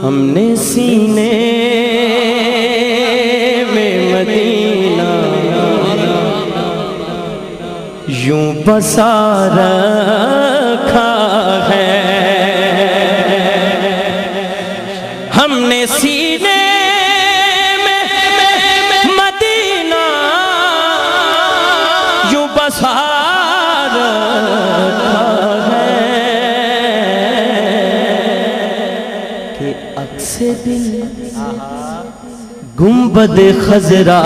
ہم نے سینے میں مدینہ یوں بسا رکھا ہے، ہم نے سینے میں مدینہ یوں بسا رکھا ہے کہ عکس دل گنبد خضرا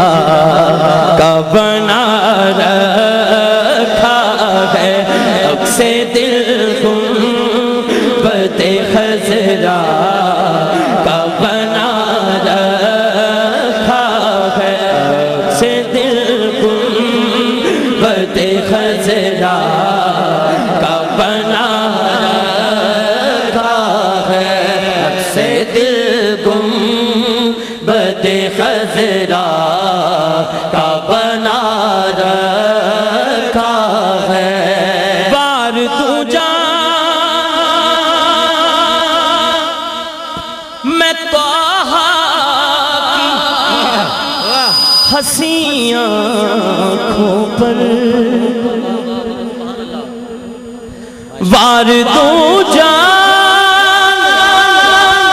کا بنا رکھا ہے، عکس دل گنبد خضرا کا بنا رکھا ہے، عکس دل گنبد خضرا کا بنا رکھا ہے، عکس دل گنبد خضرا کا بنا رکھا ہے، بار تو جان میں طٰہٰ کی حسین آنکھوں پر، وار تو جان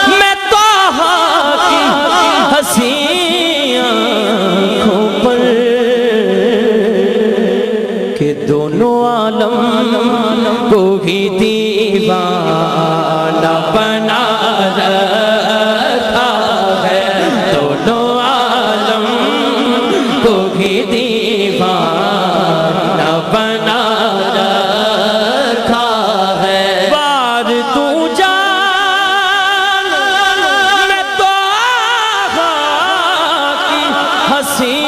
میں طٰہٰ کی حسین آنکھوں پر کہ دونوں عالم کو ہی دیوانہ بنا رکھا ہے، دونوں عالم کو ہی دیوانہ بنا رکھا ہے، بار تو جان میں طٰہٰ کی حسین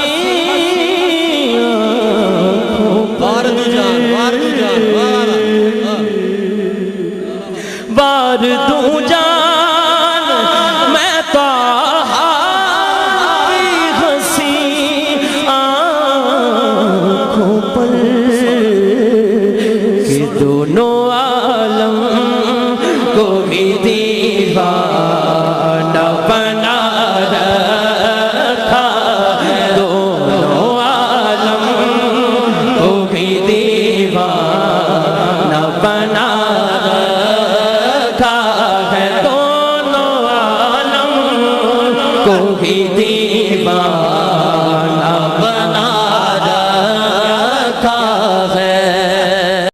بار تو جان میں طٰہٰ کی حسین آنکھوں پر کہ دونوں عالم کو بھی